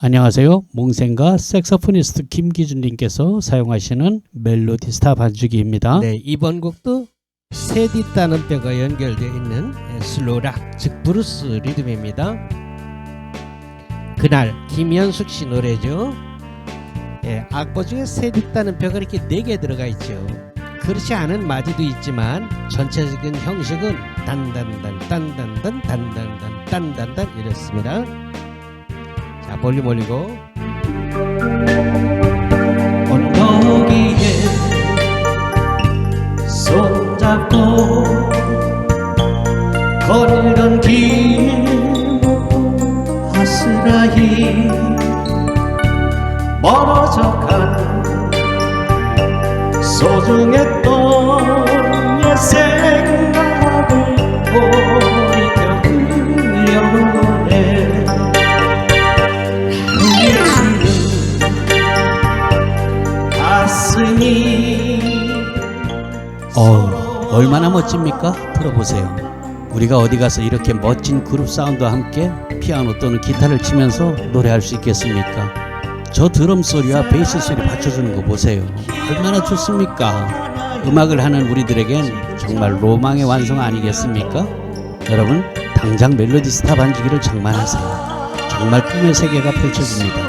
안녕하세요. 몽생과 색소포니스트 김기준님께서 사용하시는 멜로디스타 반주기입니다. 네, 이번 곡도 세 뒷따는 뼈가 연결되어 있는 슬로우락, 즉 브루스 리듬입니다. 그날 김현숙 씨 노래죠. 악보 중에 세 뒷따는 뼈가 이렇게 4개 들어가 있죠. 그렇지 않은 마디도 있지만 전체적인 형식은 단단단 단단단 단단단 단단단 이렇습니다. 자, 볼륨 올리고 언덕 위에 손잡고 걸던 길 아스라이 멀어져간 소중했던 옛 생각을 돌이켜 그려보네. 얼마나 멋집니까? 들어보세요. 우리가 어디 가서 이렇게 멋진 그룹 사운드와 함께 피아노 또는 기타를 치면서 노래할 수 있겠습니까? 저 드럼 소리와 베이스 소리 받쳐주는 거 보세요. 얼마나 좋습니까? 음악을 하는 우리들에겐 정말 로망의 완성 아니겠습니까? 여러분, 당장 멜로디스타 반주기를 장만하세요. 정말 꿈의 세계가 펼쳐집니다.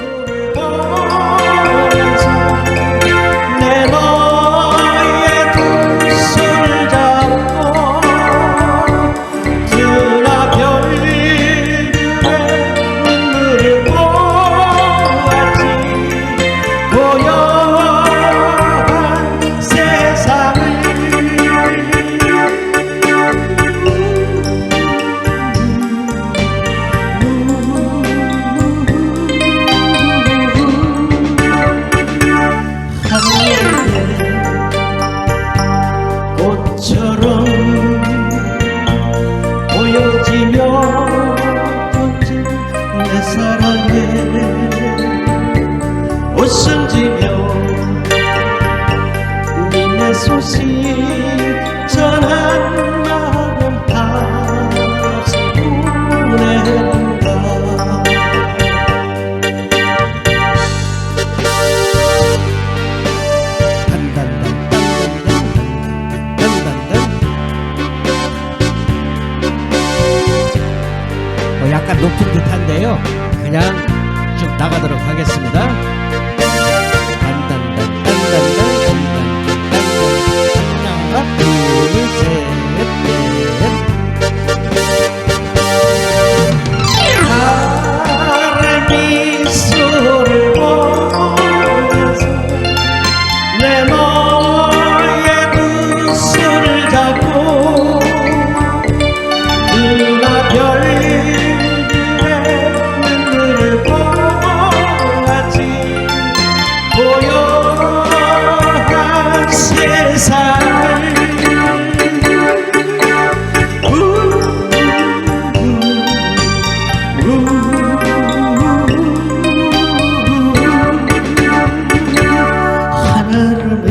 꽃처럼 보여지며 던진 내 사랑에 웃음 지며 니네 소식 전한 마음 다시 보낸다. 약간 높은 듯한데요. 그냥 쭉 나가도록 하겠습니다. 단단단 하나 둘 셋 넷. 나를 미소를 보면서 내 너의 그 손을 잡고 그나 고요한 세상을 하늘에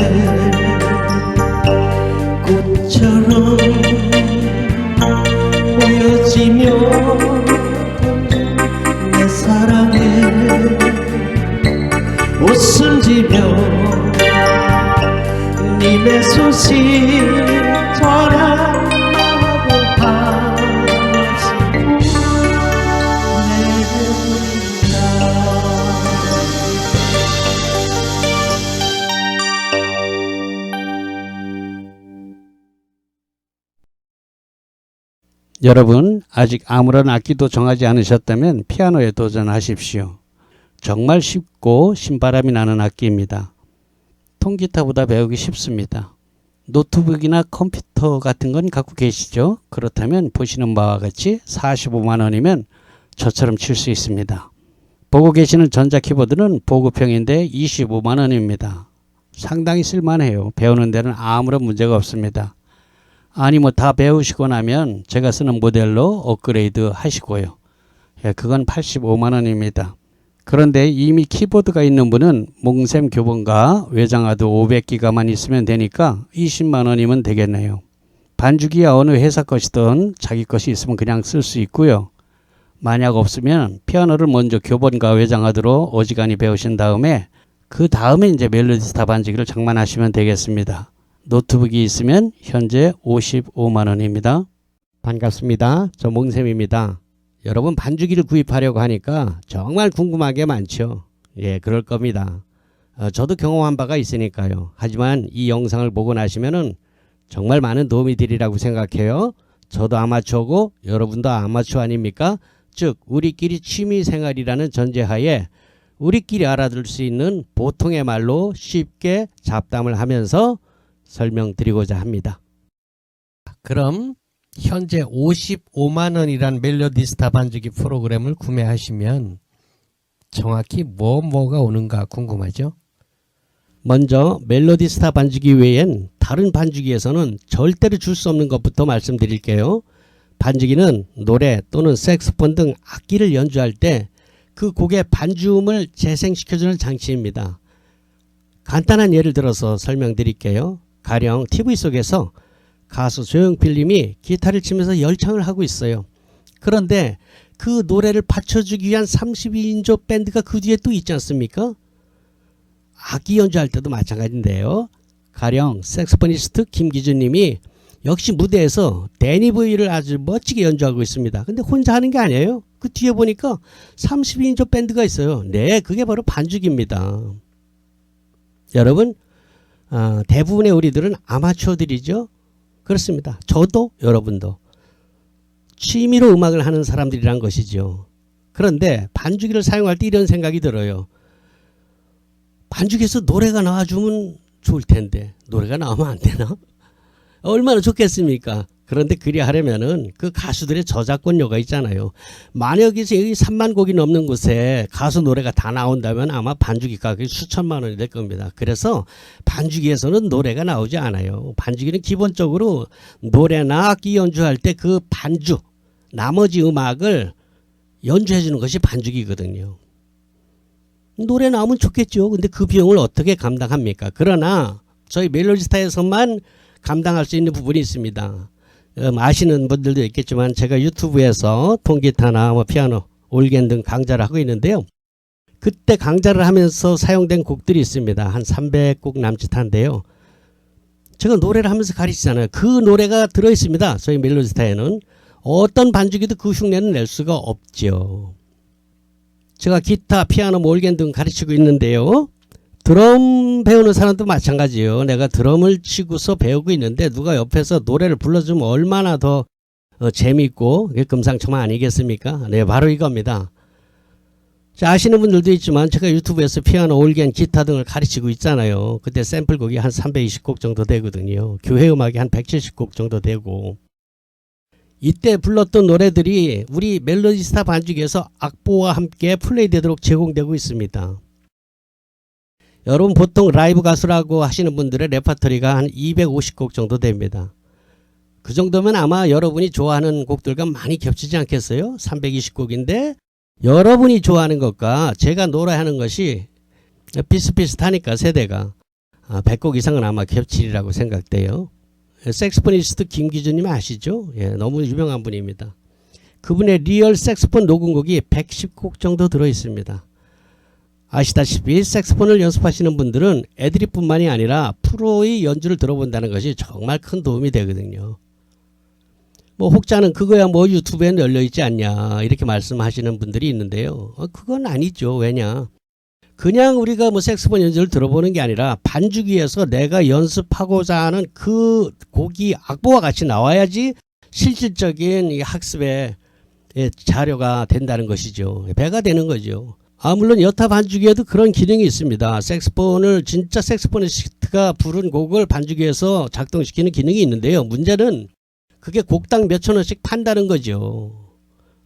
꽃처럼 보여지며 내 사랑에 웃음 지며 님의 소식 전한 마음을 다시 보낸다. 여러분, 아직 아무런 악기도 정하지 않으셨다면 피아노에 도전하십시오. 정말 쉽고 신바람이 나는 악기입니다. 통기타보다 배우기 쉽습니다. 노트북이나 컴퓨터 같은 건 갖고 계시죠? 그렇다면 보시는 바와 같이 45만 원이면 저처럼 칠 수 있습니다. 보고 계시는 전자키보드는 보급형인데 25만 원입니다. 상당히 쓸만해요. 배우는 데는 아무런 문제가 없습니다. 아니 뭐 다 배우시고 나면 제가 쓰는 모델로 업그레이드 하시고요. 그건 85만 원입니다. 그런데 이미 키보드가 있는 분은 몽샘 교본과 외장하드 500기가만 있으면 되니까 20만 원이면 되겠네요. 반주기야 어느 회사 것이든 자기 것이 있으면 그냥 쓸 수 있고요. 만약 없으면 피아노를 먼저 교본과 외장하드로 어지간히 배우신 다음에 그 다음에 이제 멜로디스타 반주기를 장만하시면 되겠습니다. 노트북이 있으면 현재 55만 원입니다. 반갑습니다. 저 몽쌤입니다. 여러분 반주기를 구입하려고 하니까 정말 궁금한 게 많죠. 예, 그럴 겁니다. 저도 경험한 바가 있으니까요. 하지만 이 영상을 보고 나시면은 정말 많은 도움이 되리라고 생각해요. 저도 아마추어고 여러분도 아마추어 아닙니까? 즉 우리끼리 취미생활이라는 전제하에 우리끼리 알아들 수 있는 보통의 말로 쉽게 잡담을 하면서 설명드리고자 합니다. 그럼 현재 55만 원이란 멜로디스타 반주기 프로그램을 구매하시면 정확히 뭐가 오는가 궁금하죠? 먼저 멜로디스타 반주기 외엔 다른 반주기에서는 절대로 줄 수 없는 것부터 말씀드릴게요. 반주기는 노래 또는 색소폰 등 악기를 연주할 때 그 곡의 반주음을 재생시켜주는 장치입니다. 간단한 예를 들어서 설명드릴게요. 가령 TV 속에서 가수 조용필님이 기타를 치면서 열창을 하고 있어요. 그런데 그 노래를 받쳐주기 위한 32인조 밴드가 그 뒤에 또 있지 않습니까? 악기 연주할 때도 마찬가지인데요. 가령 색소포니스트 김기준님이 역시 무대에서 데니보이를 아주 멋지게 연주하고 있습니다. 근데 혼자 하는 게 아니에요. 그 뒤에 보니까 32인조 밴드가 있어요. 네, 그게 바로 반주기입니다. 여러분, 대부분의 우리들은 아마추어들이죠. 그렇습니다. 저도 여러분도 취미로 음악을 하는 사람들이란 것이죠. 그런데 반주기를 사용할 때 이런 생각이 들어요. 반주기에서 노래가 나와주면 좋을 텐데 노래가 나오면 안 되나? 얼마나 좋겠습니까? 그런데 그리 하려면은 그 가수들의 저작권료가 있잖아요. 만약에 여기 3만 곡이 넘는 곳에 가수 노래가 다 나온다면 아마 반주기 가격이 수천만 원이 될 겁니다. 그래서 반주기에서는 노래가 나오지 않아요. 반주기는 기본적으로 노래나 악기 연주할 때 그 반주, 나머지 음악을 연주해 주는 것이 반주기거든요. 노래 나오면 좋겠죠. 근데 그 비용을 어떻게 감당합니까? 그러나 저희 멜로디스타에서만 감당할 수 있는 부분이 있습니다. 아시는 분들도 있겠지만 제가 유튜브에서 통기타나 피아노, 올겐 등 강좌를 하고 있는데요. 그때 강좌를 하면서 사용된 곡들이 있습니다. 한 300곡 남짓한데요. 제가 노래를 하면서 가르치잖아요. 그 노래가 들어있습니다. 저희 멜로디스타에는. 어떤 반주기도 그 흉내는 낼 수가 없죠. 제가 기타, 피아노, 올겐 등 가르치고 있는데요. 드럼 배우는 사람도 마찬가지예요. 내가 드럼을 치고서 배우고 있는데 누가 옆에서 노래를 불러주면 얼마나 더 재미있고 금상첨화 아니겠습니까? 네, 바로 이겁니다. 자, 아시는 분들도 있지만 제가 유튜브에서 피아노, 올겐, 기타 등을 가르치고 있잖아요. 그때 샘플곡이 한 320곡 정도 되거든요. 교회 음악이 한 170곡 정도 되고 이때 불렀던 노래들이 우리 멜로디스타 반주기에서 악보와 함께 플레이되도록 제공되고 있습니다. 여러분 보통 라이브 가수라고 하시는 분들의 레퍼토리가 한 250곡 정도 됩니다. 그 정도면 아마 여러분이 좋아하는 곡들과 많이 겹치지 않겠어요? 320곡인데 여러분이 좋아하는 것과 제가 노래하는 것이 비슷비슷하니까 세대가 100곡 이상은 아마 겹치리라고 생각돼요. 색소포니스트 김기준님 아시죠? 예, 너무 유명한 분입니다. 그분의 리얼 색소폰 녹음곡이 110곡 정도 들어있습니다. 아시다시피 색소폰을 연습하시는 분들은 애드립뿐만이 아니라 프로의 연주를 들어본다는 것이 정말 큰 도움이 되거든요. 뭐 혹자는 그거야 뭐 유튜브에 널려있지 않냐 이렇게 말씀하시는 분들이 있는데요. 그건 아니죠. 왜냐? 그냥 우리가 뭐 색소폰 연주를 들어보는 게 아니라 반주기에서 내가 연습하고자 하는 그 곡이 악보와 같이 나와야지 실질적인 이 학습의 자료가 된다는 것이죠. 배가 되는 거죠. 물론 여타 반주기에도 그런 기능이 있습니다. 색소폰을 진짜 색소포니스트가 부른 곡을 반주기에서 작동시키는 기능이 있는데요. 문제는 그게 곡당 몇천 원씩 판다는 거죠.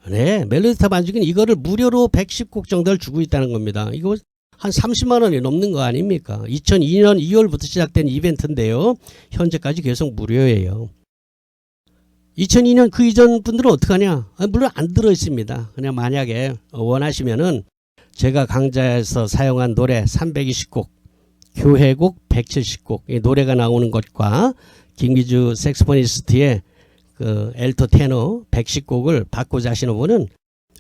네, 멜로디스타 반주기는 이거를 무료로 110곡 정도를 주고 있다는 겁니다. 이거 한 30만 원이 넘는 거 아닙니까? 2002년 2월부터 시작된 이벤트인데요. 현재까지 계속 무료예요. 2002년 그 이전 분들은 어떡하냐? 물론 안 들어있습니다. 그냥 만약에 원하시면은 제가 강좌에서 사용한 노래 320곡, 교회곡 170곡, 이 노래가 나오는 것과 김기주 색소포니스트의 그 엘토 테너 110곡을 받고자 하시는 분은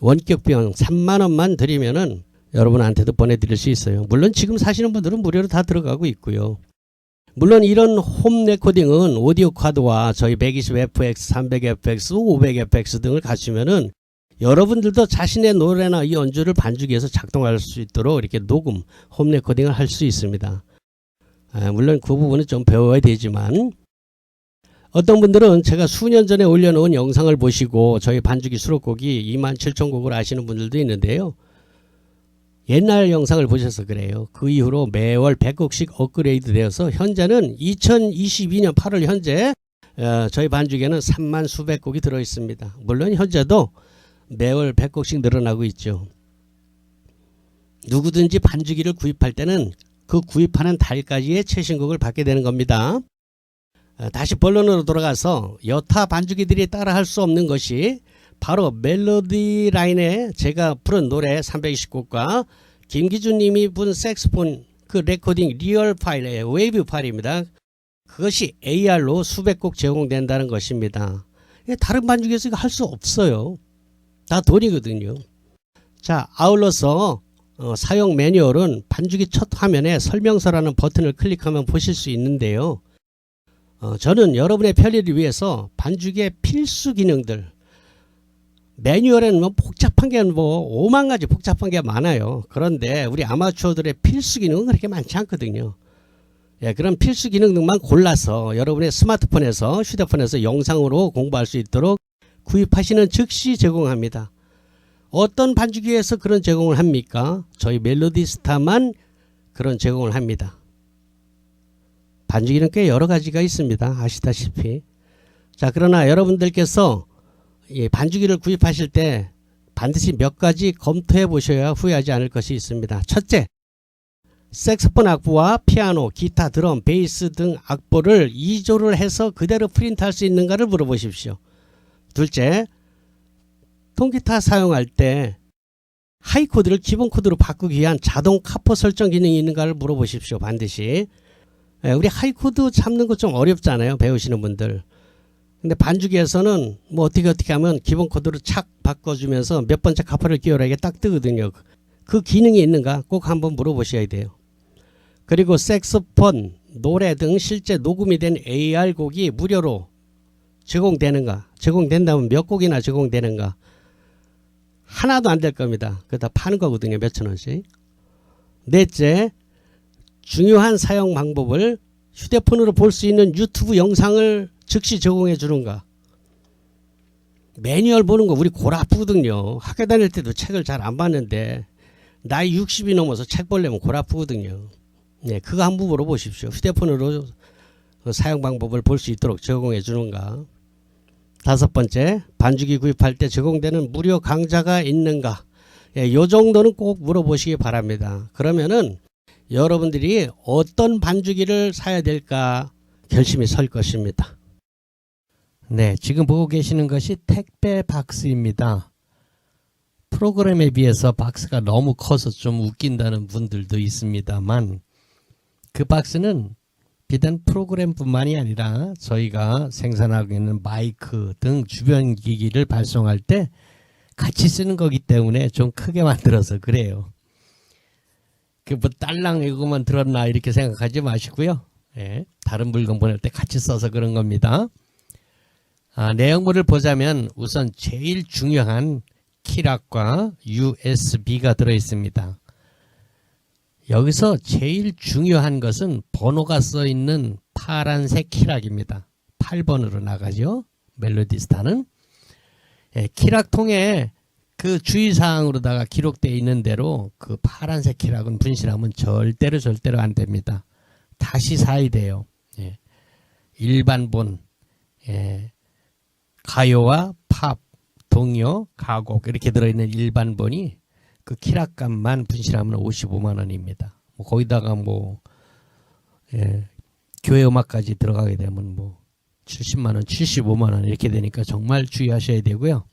원격 비용 3만 원만 드리면은 여러분한테도 보내드릴 수 있어요. 물론 지금 사시는 분들은 무료로 다 들어가고 있고요. 물론 이런 홈 레코딩은 오디오 카드와 저희 120fx, 300fx, 500fx 등을 갖추면은 여러분들도 자신의 노래나 연주를 반주기에서 작동할 수 있도록 이렇게 녹음, 홈 레코딩을 할 수 있습니다. 물론 그 부분은 좀 배워야 되지만 어떤 분들은 제가 수년 전에 올려놓은 영상을 보시고 저희 반주기 수록곡이 27,000곡을 아시는 분들도 있는데요. 옛날 영상을 보셔서 그래요. 그 이후로 매월 100곡씩 업그레이드 되어서 현재는 2022년 8월 현재 저희 반주기에는 3만 수백 곡이 들어있습니다. 물론 현재도 매월 100곡씩 늘어나고 있죠. 누구든지 반주기를 구입할 때는 그 구입하는 달까지의 최신곡을 받게 되는 겁니다. 다시 본론으로 돌아가서 여타 반주기들이 따라할 수 없는 것이 바로 멜로디 라인에 제가 부른 노래 320곡과 김기준 님이 분 색스폰 그 레코딩 리얼 파일의 웨이브 파일입니다. 그것이 AR로 수백 곡 제공된다는 것입니다. 다른 반주기에서 이거 할 수 없어요. 다 돈이거든요. 자, 아울러서 사용 매뉴얼은 반주기 첫 화면에 설명서라는 버튼을 클릭하면 보실 수 있는데요. 저는 여러분의 편리를 위해서 반주기의 필수 기능들, 매뉴얼에는 뭐 복잡한 게 뭐 5만 가지 복잡한 게 많아요. 그런데 우리 아마추어들의 필수 기능은 그렇게 많지 않거든요. 그런 필수 기능들만 골라서 여러분의 스마트폰에서 휴대폰에서 영상으로 공부할 수 있도록 구입하시는 즉시 제공합니다. 어떤 반주기에서 그런 제공을 합니까? 저희 멜로디스타만 그런 제공을 합니다. 반주기는 꽤 여러 가지가 있습니다. 아시다시피. 자, 그러나 여러분들께서 이 반주기를 구입하실 때 반드시 몇 가지 검토해 보셔야 후회하지 않을 것이 있습니다. 첫째, 색소폰 악보와 피아노, 기타, 드럼, 베이스 등 악보를 2조를 해서 그대로 프린트할 수 있는가를 물어보십시오. 둘째, 통기타 사용할 때 하이 코드를 기본 코드로 바꾸기 위한 자동 카포 설정 기능이 있는가를 물어보십시오. 반드시. 우리 하이 코드 잡는 거 좀 어렵잖아요. 배우시는 분들. 근데 반주기에서는 뭐 어떻게 하면 기본 코드로 착 바꿔주면서 몇 번째 카포를 끼워라 이게 딱 뜨거든요. 그 기능이 있는가 꼭 한번 물어보셔야 돼요. 그리고 색소폰, 노래 등 실제 녹음이 된 AR 곡이 무료로 제공되는가, 제공된다면 몇 곡이나 제공되는가. 하나도 안 될 겁니다. 그거 다 파는 거거든요. 몇천 원씩. 넷째, 중요한 사용 방법을 휴대폰으로 볼 수 있는 유튜브 영상을 즉시 제공해 주는가. 매뉴얼 보는 거 우리 골 아프거든요. 학교 다닐 때도 책을 잘 안 봤는데 나이 60이 넘어서 책 보려면 골 아프거든요. 그거 한번 물어보십시오. 휴대폰으로 사용 방법을 볼 수 있도록 제공해 주는가. 다섯 번째, 반주기 구입할 때 제공되는 무료 강좌가 있는가. 요 정도는 꼭 물어보시기 바랍니다. 그러면은 여러분들이 어떤 반주기를 사야 될까 결심이 설 것입니다. 네, 지금 보고 계시는 것이 택배 박스입니다. 프로그램에 비해서 박스가 너무 커서 좀 웃긴다는 분들도 있습니다만 그 박스는 비단 프로그램뿐만이 아니라 저희가 생산하고 있는 마이크 등 주변 기기를 발송할 때 같이 쓰는 거기 때문에 좀 크게 만들어서 그래요. 그 뭐 딸랑 이거만 들었나 이렇게 생각하지 마시고요. 다른 물건 보낼 때 같이 써서 그런 겁니다. 내용물을 보자면 우선 제일 중요한 키락과 USB가 들어있습니다. 여기서 제일 중요한 것은 번호가 써있는 파란색 키락입니다. 8번으로 나가죠. 멜로디스타는. 키락통에 그 주의사항으로다가 기록되어 있는 대로 그 파란색 키락은 분실하면 절대로 안 됩니다. 다시 사야 돼요. 일반본, 가요와 팝, 동요, 가곡 이렇게 들어있는 일반본이 그 키락값만 분실하면 55만 원입니다. 뭐 거기다가 뭐 교회 음악까지 들어가게 되면 뭐 70만 원, 75만 원 이렇게 되니까 정말 주의하셔야 되고요.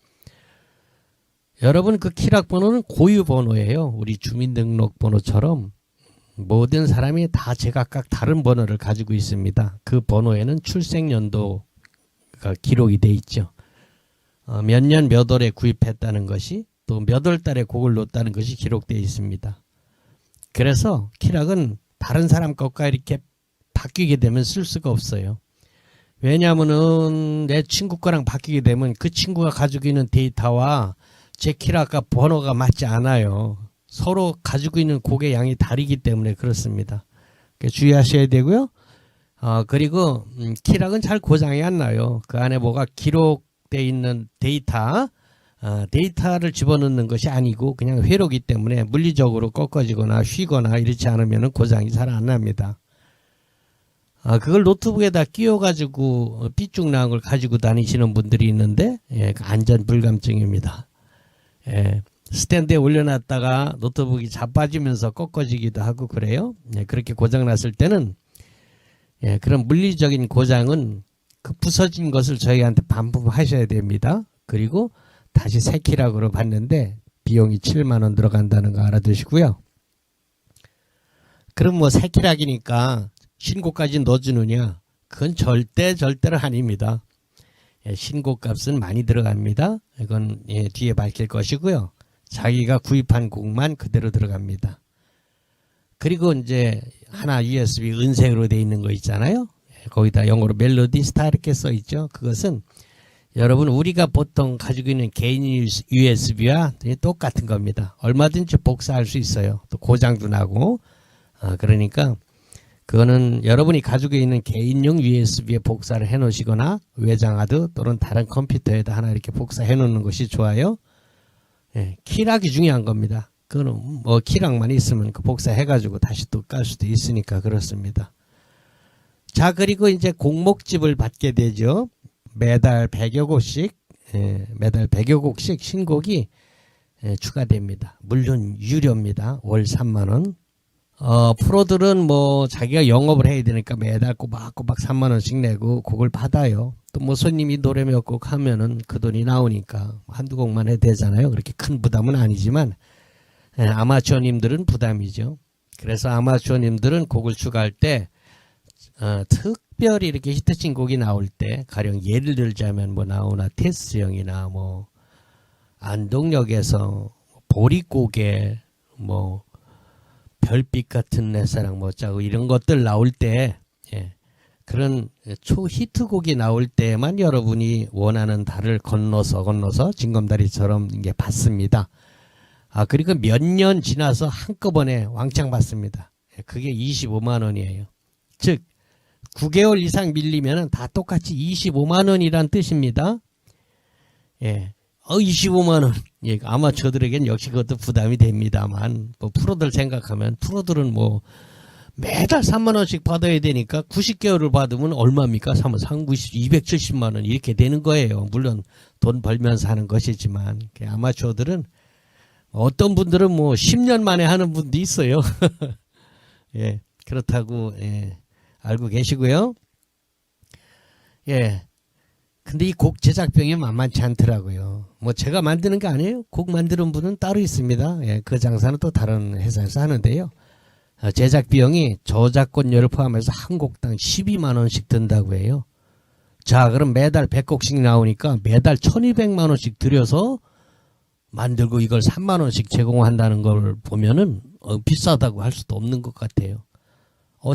여러분 그 키락 번호는 고유 번호예요. 우리 주민등록번호처럼 모든 사람이 다 제각각 다른 번호를 가지고 있습니다. 그 번호에는 출생연도가 기록이 돼 있죠. 몇 년 몇 월에 구입했다는 것이 또 몇 월 달에 곡을 놓았다는 것이 기록되어 있습니다. 그래서 키락은 다른 사람 것과 이렇게 바뀌게 되면 쓸 수가 없어요. 왜냐하면은 내 친구 거랑 바뀌게 되면 그 친구가 가지고 있는 데이터와 제 키락과 번호가 맞지 않아요. 서로 가지고 있는 곡의 양이 다르기 때문에 그렇습니다. 주의하셔야 되고요. 그리고 키락은 잘 고장이 안 나요. 그 안에 뭐가 기록되어 있는 데이터를 집어넣는 것이 아니고 그냥 회로기 때문에 물리적으로 꺾어지거나 휘거나 이렇지 않으면 고장이 잘 안 납니다. 그걸 노트북에다 끼워가지고 삐쭉 나온 걸 가지고 다니시는 분들이 있는데 안전 불감증입니다. 스탠드에 올려놨다가 노트북이 자빠지면서 꺾어지기도 하고 그래요. 그렇게 고장났을 때는 그런 물리적인 고장은 그 부서진 것을 저희한테 반품하셔야 됩니다. 그리고 다시 새 키락으로 받는데 비용이 7만 원 들어간다는 거 알아두시고요. 그럼 뭐 새 키락이니까 신고까지 넣어주느냐? 그건 절대로 아닙니다. 신고값은 많이 들어갑니다. 이건 뒤에 밝힐 것이고요. 자기가 구입한 곡만 그대로 들어갑니다. 그리고 이제 하나 USB 은색으로 되어 있는 거 있잖아요. 거기다 영어로 멜로디 스타 이렇게 써 있죠. 그것은 여러분 우리가 보통 가지고 있는 개인 USB와 똑같은 겁니다. 얼마든지 복사할 수 있어요. 또 고장도 나고. 그러니까 그거는 여러분이 가지고 있는 개인용 USB에 복사를 해 놓으시거나 외장하드 또는 다른 컴퓨터에다 하나 이렇게 복사해 놓는 것이 좋아요. 키락이 중요한 겁니다. 그거는 뭐 키락만 있으면 그 복사해 가지고 다시 또 깔 수도 있으니까 그렇습니다. 자, 그리고 이제 곡목집을 받게 되죠. 매달 100여 곡씩 신곡이 추가됩니다. 물론 유료입니다. 월 3만 원. 프로들은 뭐 자기가 영업을 해야 되니까 매달 꼬박꼬박 3만 원씩 내고 곡을 받아요. 또 뭐 손님이 노래 몇 곡 하면은 그 돈이 나오니까 한두 곡만 해도 되잖아요. 그렇게 큰 부담은 아니지만 아마추어님들은 부담이죠. 그래서 아마추어님들은 곡을 추가할 때 특별히 이렇게 히트친 곡이 나올 때 가령 예를 들자면 뭐 나오나 테스 형이나 뭐 안동역에서 보릿고개 뭐 별빛 같은 내 사랑 뭐자고 이런 것들 나올 때 그런 초히트곡이 나올 때만 여러분이 원하는 달을 건너서 징검다리처럼 이게 받습니다. 그리고 몇 년 지나서 한꺼번에 왕창 받습니다. 그게 25만 원이에요. 즉 9개월 이상 밀리면 다 똑같이 25만 원이란 뜻입니다. 25만 원. 아마추어들에겐 역시 그것도 부담이 됩니다만 뭐 프로들 생각하면 프로들은 뭐 매달 3만 원씩 받아야 되니까 90개월을 받으면 얼마입니까? 270만 원 이렇게 되는 거예요. 물론 돈 벌면서 하는 것이지만 아마추어들은 어떤 분들은 뭐 10년 만에 하는 분도 있어요. 그렇다고 알고 계시고요. 근데 이 곡 제작비용이 만만치 않더라고요. 뭐 제가 만드는 게 아니에요. 곡 만드는 분은 따로 있습니다. 그 장사는 또 다른 회사에서 하는데요. 제작비용이 저작권료를 포함해서 한 곡당 12만 원씩 든다고 해요. 자, 그럼 매달 100곡씩 나오니까 매달 1200만 원씩 들여서 만들고 이걸 3만 원씩 제공한다는 걸 보면은 비싸다고 할 수도 없는 것 같아요.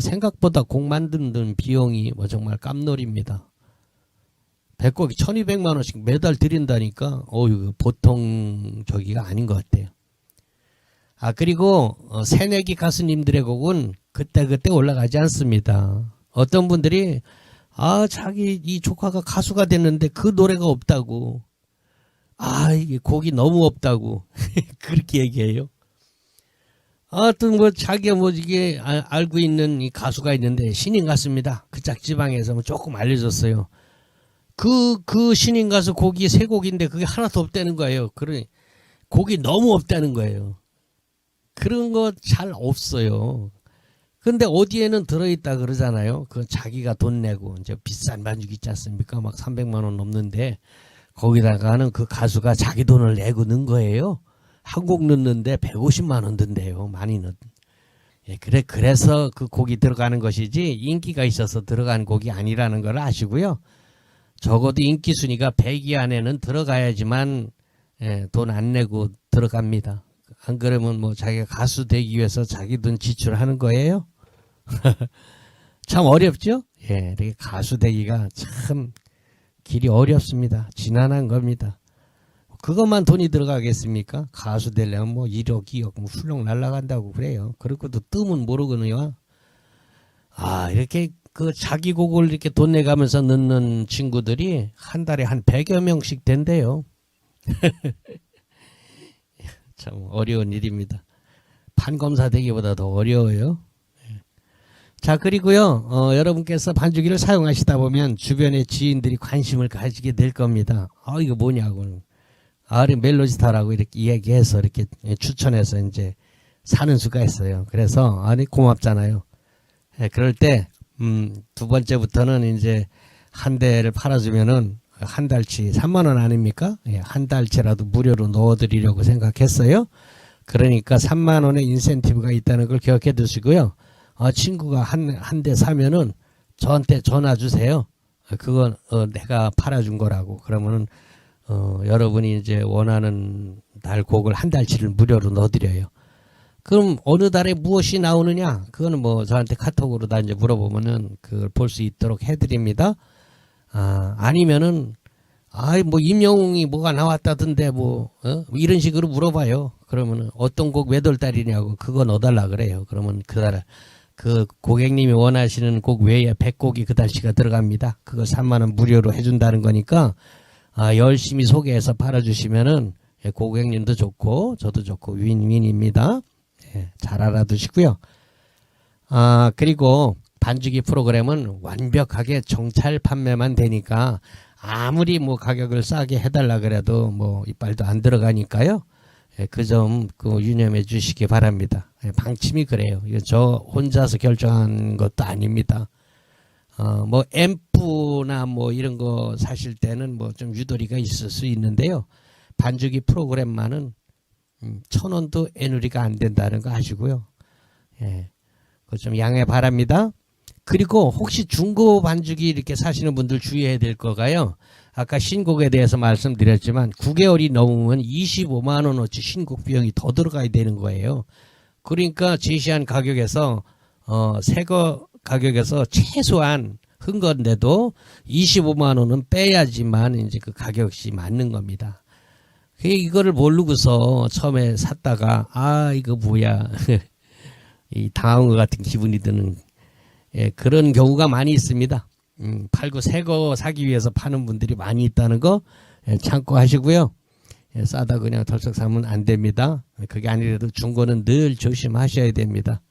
생각보다 곡 만드는 비용이 뭐 정말 깜놀입니다. 100곡이 1200만 원씩 매달 드린다니까 보통 저기가 아닌 것 같아요. 그리고 새내기 가수님들의 곡은 그때그때 올라가지 않습니다. 어떤 분들이 자기 이 조카가 가수가 됐는데 그 노래가 없다고, 이게 곡이 너무 없다고 그렇게 얘기해요. 또 뭐 자기가 뭐 이게 알고 있는 이 가수가 있는데 신인 가수입니다. 그 짝지방에서 뭐 조금 알려줬어요. 그 신인 가수 곡이 3곡인데 그게 하나도 없다는 거예요. 그러니 곡이 너무 없다는 거예요. 그런 거 잘 없어요. 근데 어디에는 들어있다 그러잖아요. 그 자기가 돈 내고 이제 비싼 반죽 있지 않습니까? 막 300만 원 넘는데 거기다가는 그 가수가 자기 돈을 내고 넣은 거예요. 한 곡 넣는데 150만 원 든대요. 많이 넣. 그래서 그 곡이 들어가는 것이지 인기가 있어서 들어간 곡이 아니라는 걸 아시고요. 적어도 인기 순위가 100위 안에는 들어가야지만 예, 돈 안 내고 들어갑니다. 안 그러면 뭐 자기가 가수 되기 위해서 자기 돈 지출하는 거예요. 참 어렵죠? 예, 이렇게 가수 되기가 참 길이 어렵습니다. 지난한 겁니다. 그것만 돈이 들어가겠습니까? 가수 되려면 뭐 1억, 2억 뭐 훌렁 날아간다고 그래요. 그렇고도 뜸은 모르거든요. 아, 이렇게 그 자기 곡을 이렇게 돈 내가면서 넣는 친구들이 한 달에 한 100여 명씩 된대요. 참 어려운 일입니다. 판검사 되기보다 더 어려워요. 자, 그리고요, 여러분께서 반주기를 사용하시다 보면 주변의 지인들이 관심을 가지게 될 겁니다. 이거 뭐냐고. 멜로디스타라고 이렇게 얘기해서 이렇게 추천해서 이제 사는 수가 있어요. 그래서, 고맙잖아요. 예, 그럴 때, 두 번째부터는 이제 한 대를 팔아주면은 한 달치 3만원 아닙니까? 예, 한 달치라도 무료로 넣어드리려고 생각했어요. 그러니까 3만원의 인센티브가 있다는 걸 기억해 두시고요. 친구가 한 대 사면은 저한테 전화 주세요. 그건 내가 팔아준 거라고. 그러면은 여러분이 이제 원하는 날 곡을 한 달치를 무료로 넣어드려요. 그럼 어느 달에 무엇이 나오느냐? 그거는 뭐 저한테 카톡으로 다 이제 물어보면은 그걸 볼 수 있도록 해드립니다. 아니면은 뭐 임영웅이 뭐가 나왔다던데 뭐 이런 식으로 물어봐요. 그러면은 어떤 곡 몇 월 달이냐고 그거 넣어달라 그래요. 그러면 그달 그 고객님이 원하시는 곡 외에 100곡이 그 달치가 들어갑니다. 그거 3만원 무료로 해준다는 거니까 열심히 소개해서 팔아주시면은 고객님도 좋고 저도 좋고 윈윈입니다. 예, 잘 알아두시고요. 그리고 반주기 프로그램은 완벽하게 정찰 판매만 되니까 아무리 뭐 가격을 싸게 해달라 그래도 뭐 이빨도 안 들어가니까요. 예, 그 점 유념해 주시기 바랍니다. 예, 방침이 그래요. 저 혼자서 결정한 것도 아닙니다. 뭐 앰프나 뭐 이런 거 사실 때는 뭐 좀 유도리가 있을 수 있는데요. 반주기 프로그램만은 1,000원도 애누리가 안 된다는 거 아시고요. 예, 그거 좀 양해 바랍니다. 그리고 혹시 중고 반주기 이렇게 사시는 분들 주의해야 될 거가요. 아까 신곡에 대해서 말씀드렸지만 9개월이 넘으면 25만 원어치 신곡 비용이 더 들어가야 되는 거예요. 그러니까 제시한 가격에서 새거 가격에서 최소한 한 건데도 25만 원은 빼야지만 이제 그 가격이 맞는 겁니다. 이거를 모르고서 처음에 샀다가 이거 뭐야 이 당한 것 같은 기분이 드는 그런 경우가 많이 있습니다. 팔고 새거 사기 위해서 파는 분들이 많이 있다는 거 참고하시고요. 싸다 그냥 덜썩 사면 안 됩니다. 그게 아니라도 중고는 늘 조심하셔야 됩니다.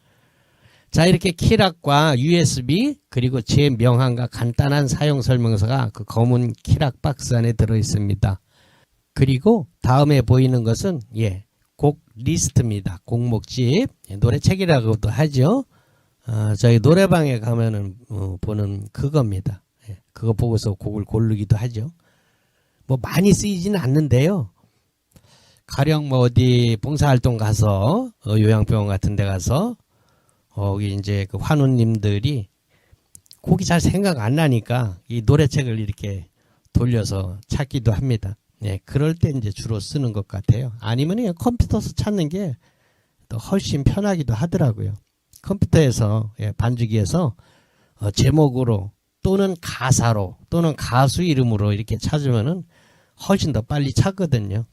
자, 이렇게 키락과 USB 그리고 제 명함과 간단한 사용 설명서가 그 검은 키락 박스 안에 들어 있습니다. 그리고 다음에 보이는 것은 곡 리스트입니다. 곡목집 노래책이라고도 하죠. 저희 노래방에 가면은 보는 그겁니다. 그거 보고서 곡을 고르기도 하죠. 뭐 많이 쓰이지는 않는데요. 가령 뭐 어디 봉사활동 가서 요양병원 같은 데 가서 거기 이제 그 환우님들이 곡이 잘 생각 안 나니까 이 노래책을 이렇게 돌려서 찾기도 합니다. 그럴 때 이제 주로 쓰는 것 같아요. 아니면 그냥 컴퓨터에서 찾는 게 또 훨씬 편하기도 하더라고요. 컴퓨터에서 반주기에서 제목으로 또는 가사로 또는 가수 이름으로 이렇게 찾으면은 훨씬 더 빨리 찾거든요.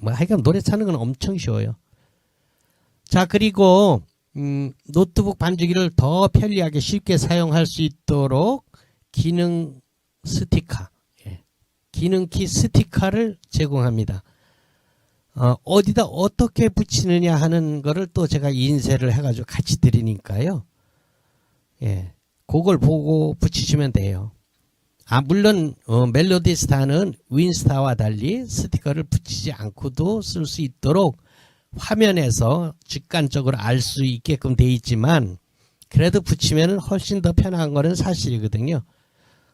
뭐 하여간 노래 찾는 건 엄청 쉬워요. 자, 그리고 노트북 반주기를 더 편리하게 쉽게 사용할 수 있도록 기능 스티커, 기능키 스티커를 제공합니다. 어디다 어떻게 붙이느냐 하는 거를 또 제가 인쇄를 해가지고 같이 드리니까요. 그걸 보고 붙이시면 돼요. 물론 멜로디스타는 윈스타와 달리 스티커를 붙이지 않고도 쓸 수 있도록 화면에서 직관적으로 알 수 있게끔 돼 있지만 그래도 붙이면 훨씬 더 편한 거는 사실이거든요.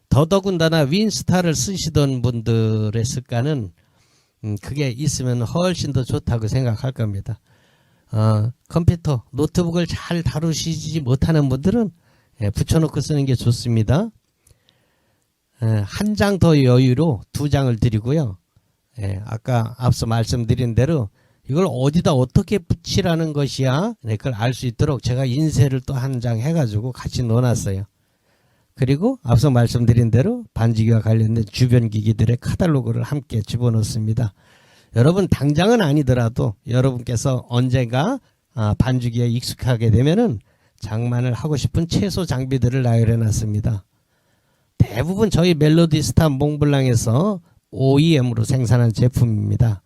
더더군다나 윈스타를 쓰시던 분들의 습관은 그게 있으면 훨씬 더 좋다고 생각할 겁니다. 컴퓨터, 노트북을 잘 다루시지 못하는 분들은 붙여놓고 쓰는 게 좋습니다. 한 장 더 여유로 2장을 드리고요. 예, 아까 앞서 말씀드린 대로 이걸 어디다 어떻게 붙이라는 것이야, 네, 그걸 알 수 있도록 제가 인쇄를 또 한 장 해가지고 같이 넣어놨어요. 그리고 앞서 말씀드린 대로 반주기와 관련된 주변 기기들의 카탈로그를 함께 집어넣습니다. 여러분 당장은 아니더라도 여러분께서 언젠가 반주기에 익숙하게 되면은 장만을 하고 싶은 최소 장비들을 나열해 놨습니다. 대부분 저희 멜로디스타 몽블랑에서 OEM으로 생산한 제품입니다.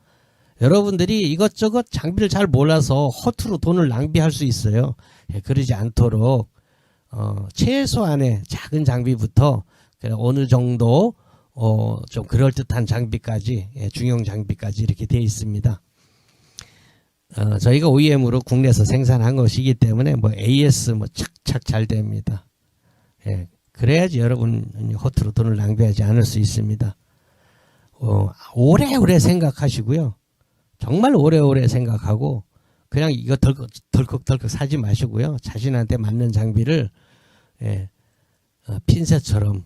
여러분들이 이것저것 장비를 잘 몰라서 허투루 돈을 낭비할 수 있어요. 예, 그러지 않도록 최소한의 작은 장비부터 어느 정도 좀 그럴듯한 장비까지, 예, 중형 장비까지 이렇게 되어 있습니다. 저희가 OEM으로 국내에서 생산한 것이기 때문에 뭐 AS 뭐 착착 잘 됩니다. 예, 그래야지 여러분 허투루 돈을 낭비하지 않을 수 있습니다. 오래오래 생각하시고요. 정말 오래오래 생각하고 그냥 이거 덜컥덜컥 사지 마시고요. 자신한테 맞는 장비를, 예, 핀셋처럼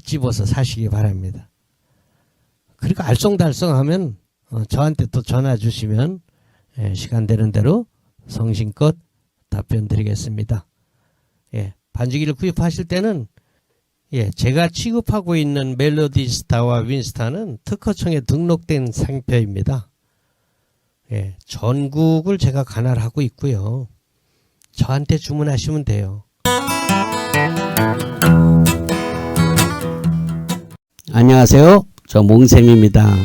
집어서 사시기 바랍니다. 그리고 알쏭달쏭하면 저한테 또 전화 주시면, 예, 시간 되는 대로 성심껏 답변 드리겠습니다. 예, 반주기를 구입하실 때는, 예, 제가 취급하고 있는 멜로디스타와 윈스타는 특허청에 등록된 상표입니다. 예, 전국을 제가 관할하고 있고요. 저한테 주문하시면 돼요. 안녕하세요. 저 몽쌤입니다.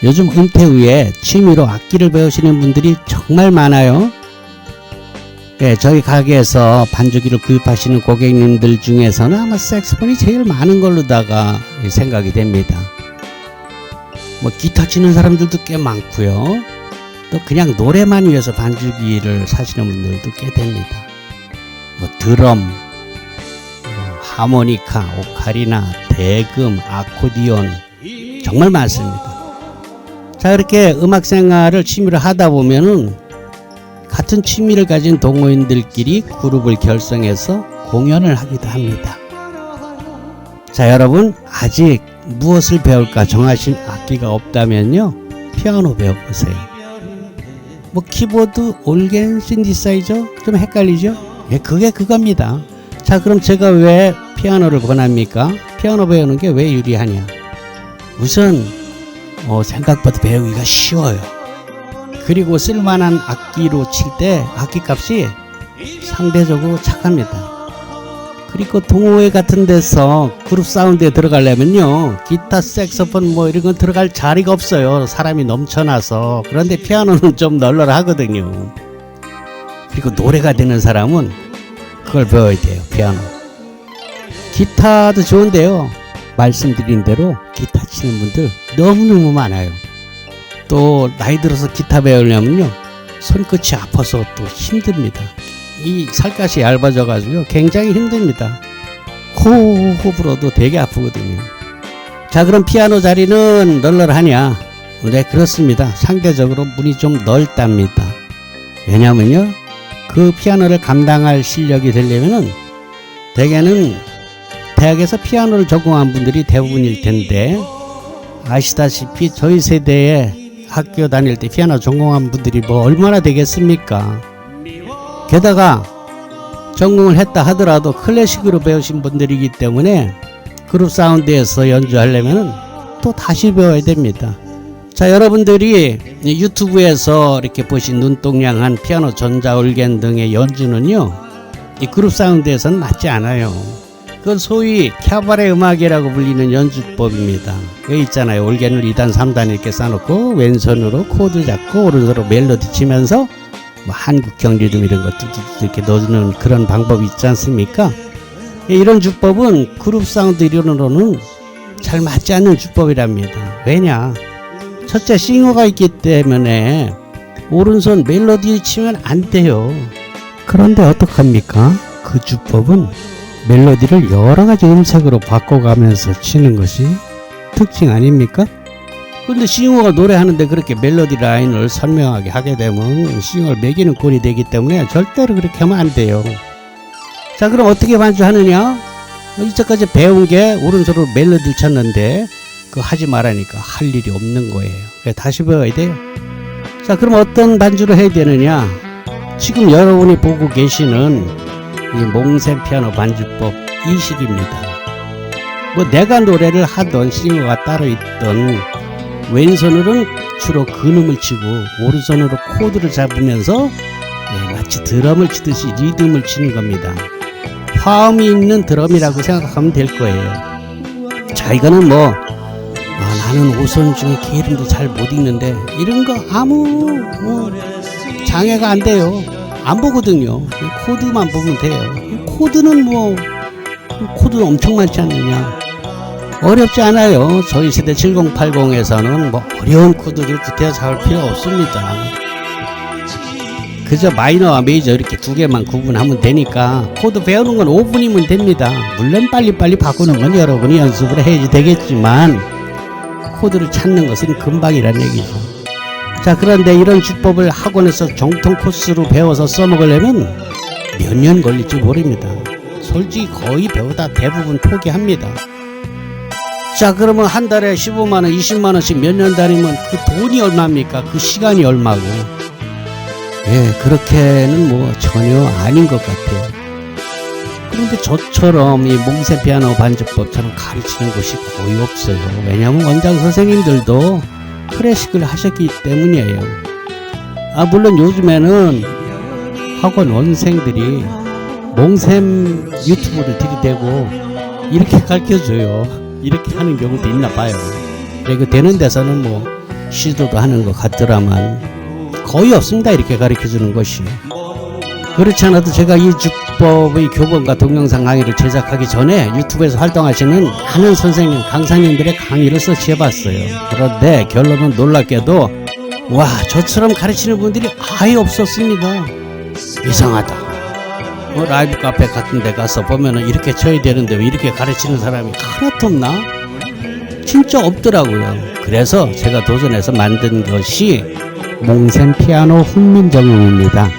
요즘 은퇴 후에 취미로 악기를 배우시는 분들이 정말 많아요. 예, 저희 가게에서 반주기를 구입하시는 고객님들 중에서는 아마 색소폰이 제일 많은 걸로다가 생각이 됩니다. 뭐 기타 치는 사람들도 꽤 많고요. 또 그냥 노래만 위해서 반주기를 사시는 분들도 꽤 됩니다. 뭐 드럼, 하모니카, 오카리나, 대금, 아코디온 정말 많습니다. 자, 이렇게 음악 생활을 취미로 하다 보면은 같은 취미를 가진 동호인들끼리 그룹을 결성해서 공연을 하기도 합니다. 자, 여러분 아직 무엇을 배울까 정하신 악기가 없다면요, 피아노 배워보세요. 뭐 키보드, 올겐, 신디사이저 좀 헷갈리죠? 예, 그게 그겁니다. 자, 그럼 제가 왜 피아노를 권합니까? 피아노 배우는 게 왜 유리하냐? 우선 생각보다 배우기가 쉬워요. 그리고 쓸만한 악기로 칠 때 악기값이 상대적으로 착합니다. 그리고 동호회 같은 데서 그룹 사운드에 들어가려면요, 기타, 색소폰 뭐 이런 건 들어갈 자리가 없어요. 사람이 넘쳐나서. 그런데 피아노는 좀 널널하거든요. 그리고 노래가 되는 사람은 그걸 배워야 돼요. 피아노. 기타도 좋은데요, 말씀드린 대로 기타 치는 분들 너무너무 많아요. 또 나이 들어서 기타 배우려면요, 손끝이 아파서 또 힘듭니다. 이 살갗이 얇아져 가지고 굉장히 힘듭니다. 호흡 불어도 되게 아프거든요. 자, 그럼 피아노 자리는 널널하냐? 네, 그렇습니다. 상대적으로 문이 좀 넓답니다. 왜냐면요, 그 피아노를 감당할 실력이 되려면은 대개는 대학에서 피아노를 전공한 분들이 대부분일 텐데, 아시다시피 저희 세대에 학교 다닐 때 피아노 전공한 분들이 뭐 얼마나 되겠습니까? 게다가 전공을 했다 하더라도 클래식으로 배우신 분들이기 때문에 그룹 사운드에서 연주하려면 또 다시 배워야 됩니다. 자, 여러분들이 유튜브에서 이렇게 보신 눈동냥한 피아노, 전자, 올겐 등의 연주는요, 이 그룹 사운드에서는 맞지 않아요. 그건 소위 캬바레 음악이라고 불리는 연주법입니다. 여기 있잖아요. 올겐을 2단, 3단 이렇게 쌓아놓고 왼손으로 코드 잡고 오른손으로 멜로디 치면서 뭐 한국형 리듬 이런 것도 이렇게 넣는 그런 방법이 있지 않습니까? 이런 주법은 그룹 사운드 이론으로는 잘 맞지 않는 주법이랍니다. 왜냐? 첫째, 싱어가 있기 때문에 오른손 멜로디 치면 안 돼요. 그런데 어떡합니까? 그 주법은 멜로디를 여러 가지 음색으로 바꿔가면서 치는 것이 특징 아닙니까? 근데 싱어가 노래하는데 그렇게 멜로디 라인을 선명하게 하게 되면 싱어를 매기는 꼴이 되기 때문에 절대로 그렇게 하면 안 돼요. 자, 그럼 어떻게 반주하느냐? 이때까지 배운 게 오른손으로 멜로디를 쳤는데 그 하지 말라니까 할 일이 없는 거예요. 그래서 다시 배워야 돼요. 자, 그럼 어떤 반주를 해야 되느냐? 지금 여러분이 보고 계시는 이 몽셈 피아노 반주법 이 식입니다. 뭐 내가 노래를 하던 싱어가 따로 있던 왼손으로는 주로 근음을 치고 오른손으로 코드를 잡으면서 마치 드럼을 치듯이 리듬을 치는 겁니다. 화음이 있는 드럼이라고 생각하면 될 거예요. 자, 이거는 뭐 나는 오선 중에 개 이름도 잘 못 읽는데 이런 거 아무 장애가 안 돼요. 안 보거든요. 코드만 보면 돼요. 코드는 코드는 엄청 많지 않느냐. 어렵지 않아요. 저희 세대 7080에서는 뭐 어려운 코드를 구태여 잡을 필요 없습니다. 그저 마이너와 메이저 이렇게 두 개만 구분하면 되니까 코드 배우는 건 5분이면 됩니다. 물론 빨리빨리 바꾸는 건 여러분이 연습을 해야지 되겠지만 코드를 찾는 것은 금방이란 얘기죠. 자, 그런데 이런 주법을 학원에서 정통 코스로 배워서 써먹으려면 몇 년 걸릴지 모릅니다. 솔직히 거의 배우다 대부분 포기합니다. 자, 그러면 한 달에 15만원 20만원씩 몇 년 다니면 그 돈이 얼마입니까? 그 시간이 얼마고. 그렇게는 전혀 아닌 것 같아요. 그런데 저처럼 이 몽셈 피아노 반주법처럼 가르치는 곳이 거의 없어요. 왜냐하면 원장 선생님들도 클래식을 하셨기 때문이에요. 물론 요즘에는 학원 원생들이 몽셈 유튜브를 들이대고 이렇게 가르쳐줘요. 이렇게 하는 경우도 있나 봐요. 그리고 되는 데서는 시도도 하는 것 같더라만 거의 없습니다. 이렇게 가르쳐주는 것이. 그렇지 않아도 제가 이 주법의 교본과 동영상 강의를 제작하기 전에 유튜브에서 활동하시는 많은 선생님, 강사님들의 강의를 서치해봤어요. 그런데 결론은 놀랍게도 저처럼 가르치는 분들이 아예 없었습니다. 이상하다. 라이브 카페 같은 데 가서 보면은 이렇게 쳐야 되는데 왜 이렇게 가르치는 사람이 하나도 없나? 진짜 없더라고요. 그래서 제가 도전해서 만든 것이 몽셈 피아노 훈민정음입니다.